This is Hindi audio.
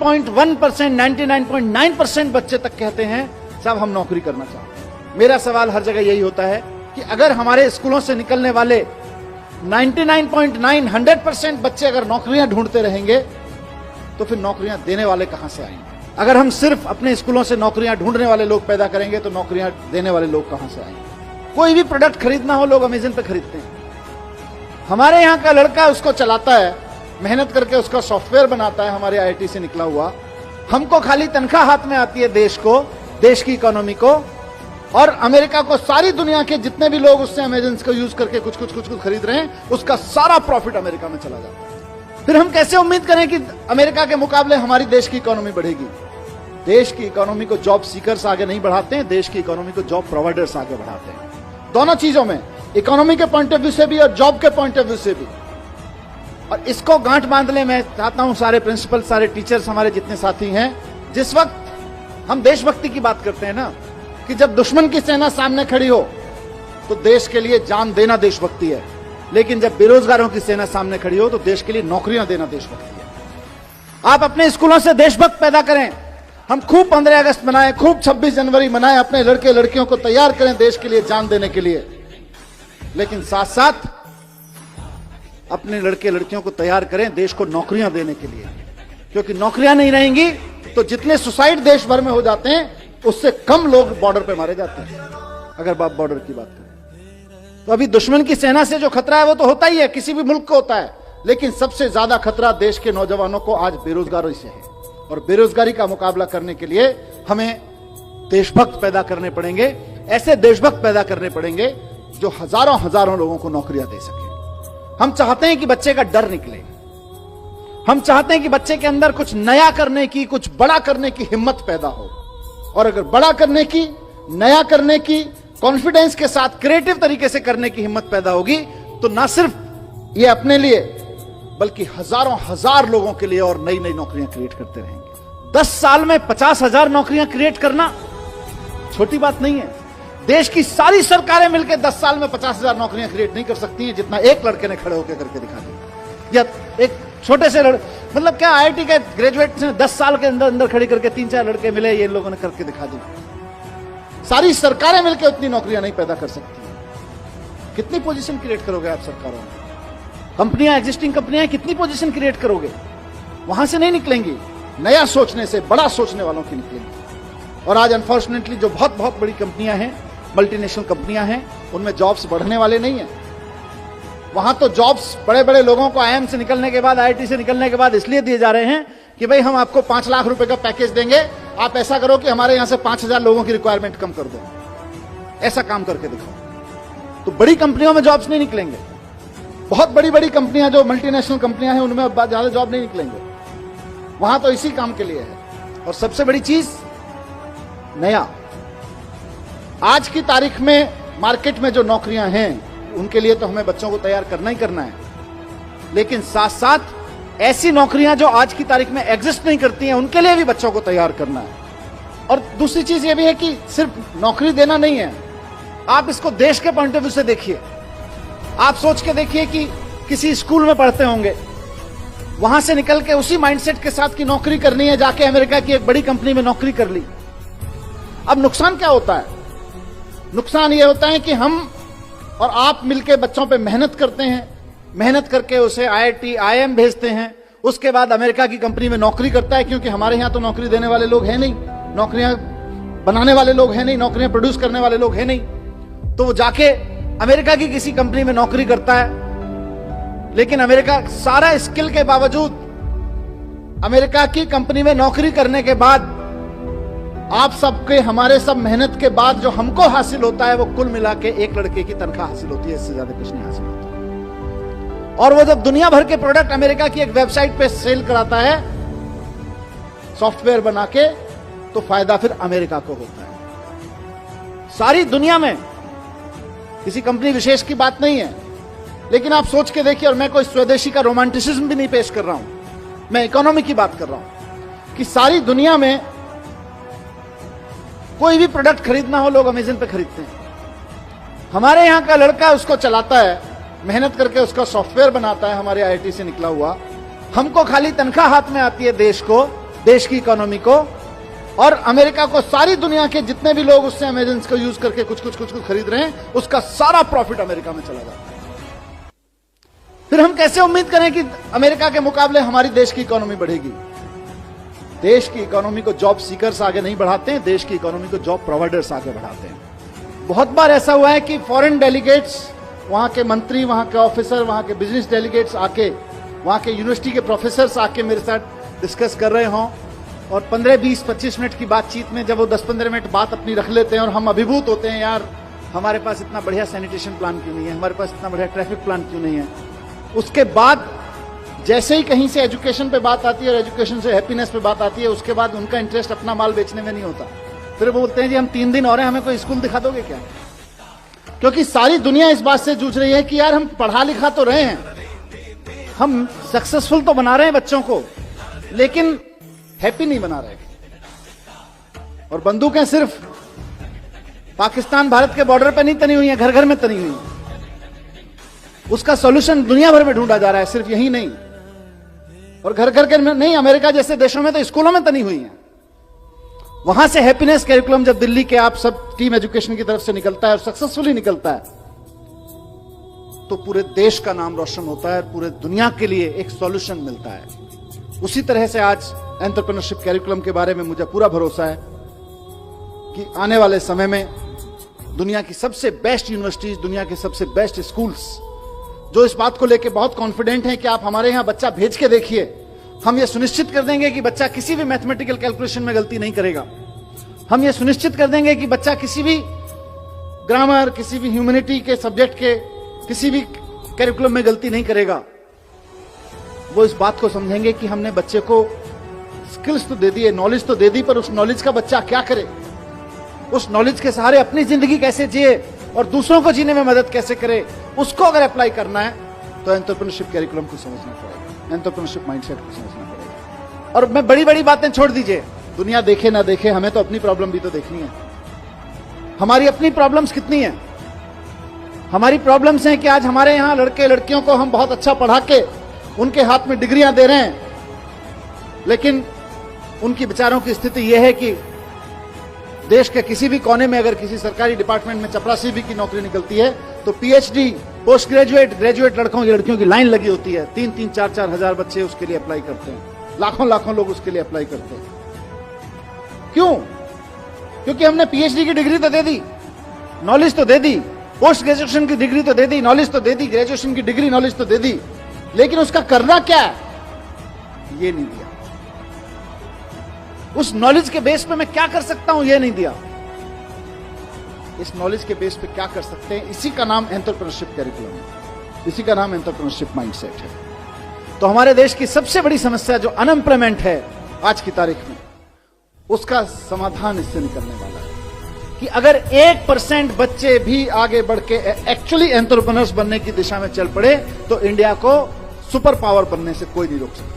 99.1%, 99.9% बच्चे तक कहते हैं साहब हम नौकरी करना चाहते हैं। मेरा सवाल हर जगह यही होता है कि अगर हमारे स्कूलों से निकलने वाले 99.9, 100% बच्चे अगर नौकरियां ढूंढते रहेंगे तो फिर नौकरियां देने वाले कहां से आएंगे? अगर हम सिर्फ अपने स्कूलों से नौकरियां ढूंढने वाले लोग पैदा करेंगे तो नौकरियां देने वाले लोग कहां से आएंगे? कोई भी प्रोडक्ट खरीदना हो लोग अमेज़न पे खरीदते हैं। हमारे यहां का लड़का उसको चलाता है, मेहनत करके उसका सॉफ्टवेयर बनाता है, हमारे आईआईटी से निकला हुआ। हमको खाली तनख्वाह हाथ में आती है देश को, देश की इकोनॉमी को, और अमेरिका को, सारी दुनिया के जितने भी लोग उससे अमेज़न को यूज करके कुछ कुछ खरीद रहे हैं, उसका सारा प्रॉफिट अमेरिका में चला जाता है। फिर हम कैसे उम्मीद करें कि अमेरिका के मुकाबले हमारी देश की इकोनॉमी बढ़ेगी? देश की इकोनॉमी को जॉब सीकर्स आगे नहीं बढ़ाते हैं, देश की इकोनॉमी को जॉब प्रोवाइडर्स आगे बढ़ाते हैं। दोनों चीजों में, इकोनॉमी के पॉइंट ऑफ व्यू से भी और जॉब के पॉइंट ऑफ व्यू से भी। और इसको गांठ बांध ले, मैं चाहता हूं सारे प्रिंसिपल, सारे टीचर्स, हमारे जितने साथी हैं, जिस वक्त हम देशभक्ति की बात करते हैं ना, कि जब दुश्मन की सेना सामने खड़ी हो तो देश के लिए जान देना देशभक्ति है, लेकिन जब बेरोजगारों की सेना सामने खड़ी हो तो देश के लिए नौकरियां देना देशभक्ति है। आप अपने स्कूलों से देशभक्त पैदा करें। हम खूब 15 अगस्त मनाएं, खूब 26 जनवरी मनाएं, अपने लड़के लड़कियों को तैयार करें देश के लिए जान देने के लिए, लेकिन साथ साथ अपने लड़के लड़कियों को तैयार करें देश को नौकरियां देने के लिए, क्योंकि नौकरियां नहीं रहेंगी तो जितने सुसाइड देश भर में हो जाते हैं उससे कम लोग बॉर्डर पे मारे जाते हैं। अगर आप बॉर्डर की बात करें तो अभी दुश्मन की सेना से जो खतरा है वो तो होता ही है, किसी भी मुल्क को होता है, लेकिन सबसे ज्यादा खतरा देश के नौजवानों को आज बेरोजगारी से है। और बेरोजगारी का मुकाबला करने के लिए हमें देशभक्त पैदा करने पड़ेंगे, ऐसे देशभक्त पैदा करने पड़ेंगे जो हजारों हजारों लोगों को नौकरियां दे सके। हम चाहते हैं कि बच्चे का डर निकले, हम चाहते हैं कि बच्चे के अंदर कुछ नया करने की, कुछ बड़ा करने की हिम्मत पैदा हो। और अगर बड़ा करने की, नया करने की, कॉन्फिडेंस के साथ क्रिएटिव तरीके से करने की हिम्मत पैदा होगी तो ना सिर्फ ये अपने लिए बल्कि हजारों हजार लोगों के लिए और नई नई नौकरियां क्रिएट करते रहेंगे। 10 साल में 50,000 नौकरियां क्रिएट करना छोटी बात नहीं है। देश की सारी सरकारें मिलकर 10 साल में 50,000 नौकरियां क्रिएट नहीं कर सकती हैं, जितना एक लड़के ने खड़े होकर करके दिखा दिया। या एक छोटे से मतलब क्या, आईआईटी के ग्रेजुएट ने 10 साल के अंदर अंदर खड़ी करके 3-4 लड़के मिले, ये लोगों ने करके दिखा दी। सारी सरकारें मिलकर उतनी नौकरियां नहीं पैदा कर सकती। कितनी पोजीशन क्रिएट करोगे आप सरकारों में? कंपनियां, एग्जिस्टिंग कंपनियां कितनी पोजीशन क्रिएट करोगे? वहां से नहीं निकलेंगी, नया सोचने से, बड़ा सोचने वालों की निकलेंगी। और आज अनफॉर्चुनेटली जो बहुत बहुत बड़ी कंपनियां हैं, मल्टीनेशनल कंपनियां हैं, उनमें जॉब्स बढ़ने वाले नहीं है। वहां तो जॉब्स बड़े बड़े लोगों को आईआईएम से निकलने के बाद, आईआईटी से निकलने के बाद इसलिए दिए जा रहे हैं कि भाई हम आपको 5 लाख रुपए का पैकेज देंगे, आप ऐसा करो कि हमारे यहां से 5,000 लोगों की रिक्वायरमेंट कम कर दो, ऐसा काम करके दिखाओ। तो बड़ी कंपनियों में जॉब्स नहीं निकलेंगे। बहुत बड़ी बड़ी कंपनियां जो मल्टीनेशनल कंपनियां हैं उनमें ज्यादा जॉब नहीं निकलेंगे, वहां तो इसी काम के लिए है। और सबसे बड़ी चीज, नया, आज की तारीख में मार्केट में जो नौकरियां हैं उनके लिए तो हमें बच्चों को तैयार करना ही करना है, लेकिन साथ साथ ऐसी नौकरियां जो आज की तारीख में एग्जिस्ट नहीं करती हैं उनके लिए भी बच्चों को तैयार करना है। और दूसरी चीज ये भी है कि सिर्फ नौकरी देना नहीं है, आप इसको देश के पॉइंट ऑफ व्यू से देखिए। आप सोच के देखिए कि किसी स्कूल में पढ़ते होंगे, वहां से निकल के उसी माइंडसेट के साथ की नौकरी करनी है, जाके अमेरिका की एक बड़ी कंपनी में नौकरी कर ली। अब नुकसान क्या होता है? नुकसान यह होता है कि हम और आप मिलके बच्चों पे मेहनत करते हैं, मेहनत करके उसे आईआईटी, आईआईएम भेजते हैं, उसके बाद अमेरिका की कंपनी में नौकरी करता है, क्योंकि हमारे यहां तो नौकरी देने वाले लोग हैं नहीं, नौकरियां बनाने वाले लोग हैं नहीं, नौकरियां प्रोड्यूस करने वाले लोग हैं नहीं। तो वो जाके अमेरिका की किसी कंपनी में नौकरी करता है, लेकिन अमेरिका सारा स्किल के बावजूद अमेरिका की कंपनी में नौकरी करने के बाद आप सबके, हमारे सब मेहनत के बाद जो हमको हासिल होता है वो कुल मिला के एक लड़के की तनख्वाह हासिल होती है, इससे ज्यादा कुछ नहीं हासिल होता। और वो जब दुनिया भर के प्रोडक्ट अमेरिका की एक वेबसाइट पे सेल कराता है सॉफ्टवेयर बना के, तो फायदा फिर अमेरिका को होता है। सारी दुनिया में किसी कंपनी विशेष की बात नहीं है, लेकिन आप सोच के देखिए, और मैं कोई स्वदेशी का रोमांटिसिज्म भी नहीं पेश कर रहा हूं, मैं इकोनॉमी की बात कर रहा हूं कि सारी दुनिया में कोई भी प्रोडक्ट खरीदना हो लोग अमेज़न पे खरीदते हैं। हमारे यहां का लड़का उसको चलाता है, मेहनत करके उसका सॉफ्टवेयर बनाता है, हमारे आईआईटी से निकला हुआ। हमको खाली तनख्वाह हाथ में आती है देश को, देश की इकोनॉमी को, और अमेरिका को, सारी दुनिया के जितने भी लोग उससे अमेजन को यूज करके कुछ खरीद रहे हैं, उसका सारा प्रॉफिट अमेरिका में चला जाता है। फिर हम कैसे उम्मीद करें कि अमेरिका के मुकाबले हमारी देश की इकोनॉमी बढ़ेगी? देश की इकोनॉमी को जॉब सीकर्स आगे नहीं बढ़ाते हैं, देश की इकोनॉमी को जॉब प्रोवाइडर्स आगे बढ़ाते हैं। बहुत बार ऐसा हुआ है कि फॉरेन डेलीगेट्स, वहां के मंत्री, वहां के ऑफिसर, वहां के बिजनेस डेलीगेट्स आके, वहां के यूनिवर्सिटी के प्रोफेसर्स आके मेरे साथ डिस्कस कर रहे हों, और 15, 20, 25 मिनट की बातचीत में जब वो 10-15 मिनट बात अपनी रख लेते हैं और हम अभिभूत होते हैं, यार हमारे पास इतना बढ़िया सैनिटेशन प्लान क्यों नहीं है, हमारे पास इतना बढ़िया ट्रैफिक प्लान क्यों नहीं है। उसके बाद जैसे ही कहीं से एजुकेशन पे बात आती है और एजुकेशन से हैप्पीनेस पे बात आती है, उसके बाद उनका इंटरेस्ट अपना माल बेचने में नहीं होता। फिर वो बोलते हैं जी हम 3 दिन और हैं, हमें कोई स्कूल दिखा दोगे क्या? क्योंकि सारी दुनिया इस बात से जूझ रही है कि यार हम पढ़ा लिखा तो रहे हैं, हम सक्सेसफुल तो बना रहे हैं बच्चों को, लेकिन हैप्पी नहीं बना रहे। और बंदूकें सिर्फ पाकिस्तान भारत के बॉर्डर पे नहीं तनी हुई हैं, घर घर में तनी हुई हैं। उसका सॉल्यूशन दुनिया भर में ढूंढा जा रहा है, सिर्फ यही नहीं, और घर घर के नहीं, अमेरिका जैसे देशों में तो स्कूलों में तनी हुई हैं। वहां से हैप्पीनेस कैरिकुलम जब दिल्ली के आप सब टीम एजुकेशन की तरफ से निकलता है और सक्सेसफुली निकलता है, तो पूरे देश का नाम रोशन होता है, पूरे दुनिया के लिए एक सॉल्यूशन मिलता है। उसी तरह से आज एंटरप्रेन्योरशिप कैरिकुलम के बारे में मुझे पूरा भरोसा है कि आने वाले समय में दुनिया की सबसे बेस्ट यूनिवर्सिटीज, दुनिया के सबसे बेस्ट स्कूल्स, जो इस बात को लेकर बहुत कॉन्फिडेंट हैं कि आप हमारे यहां बच्चा भेज के देखिए, हम ये सुनिश्चित कर देंगे कि बच्चा किसी भी मैथमेटिकल कैलकुलेशन में गलती नहीं करेगा, हम ये सुनिश्चित कर देंगे कि बच्चा किसी भी ग्रामर, किसी भी ह्यूमैनिटी के सब्जेक्ट के किसी भी कैरिकुलम में गलती नहीं करेगा। वो इस बात को समझेंगे कि हमने बच्चे को स्किल्स तो दे दी है, नॉलेज तो दे दी, पर उस नॉलेज का बच्चा क्या करे, उस नॉलेज के सहारे अपनी जिंदगी कैसे जिए और दूसरों को जीने में मदद कैसे करे, उसको अगर अप्लाई करना है तो एंटरप्रेन्योरशिप कैरिकुलम को समझना पड़ेगा, एंटरप्रेन्योरशिप माइंडसेट को समझना पड़ेगा। और मैं बड़ी बड़ी बातें छोड़ दीजिए, दुनिया देखे ना देखे, हमें तो अपनी प्रॉब्लम भी तो देखनी है। हमारी अपनी प्रॉब्लम्स कितनी है? हमारी प्रॉब्लम्स हैं कि आज हमारे यहां लड़के लड़कियों को हम बहुत अच्छा पढ़ा के उनके हाथ में डिग्रियां दे रहे हैं, लेकिन उनकी बेचारों की स्थिति यह है कि देश के किसी भी कोने में अगर किसी सरकारी डिपार्टमेंट में चपरासी भी की नौकरी निकलती है तो पीएचडी, पोस्ट ग्रेजुएट, ग्रेजुएट लड़कियों की लाइन लगी होती है। 3-3, 4-4 हजार बच्चे उसके लिए अप्लाई करते हैं, लाखों लोग उसके लिए अप्लाई करते हैं। क्यों? क्योंकि हमने पीएचडी की डिग्री तो दे दी, नॉलेज तो दे दी, पोस्ट ग्रेजुएशन की डिग्री तो दे दी, नॉलेज तो दे दी, ग्रेजुएशन की डिग्री नॉलेज तो दे दी, लेकिन उसका करना क्या है ये नहीं दिया। उस नॉलेज के बेस पे मैं क्या कर सकता हूं ये नहीं दिया। इस नॉलेज के बेस पे क्या कर सकते हैं, इसी का नाम एंटरप्रेन्योरशिप कैरिकुलम है, इसी का नाम एंटरप्रेन्योरशिप माइंडसेट है। तो हमारे देश की सबसे बड़ी समस्या जो अनएम्प्लॉयमेंट है आज की तारीख में, उसका समाधान इससे निकलने वाला है कि अगर 1% बच्चे भी आगे बढ़ के एक्चुअली एंटरप्रेन्योर्स बनने की दिशा में चल पड़े तो इंडिया को सुपर पावर बनने से कोई नहीं रोक सकता।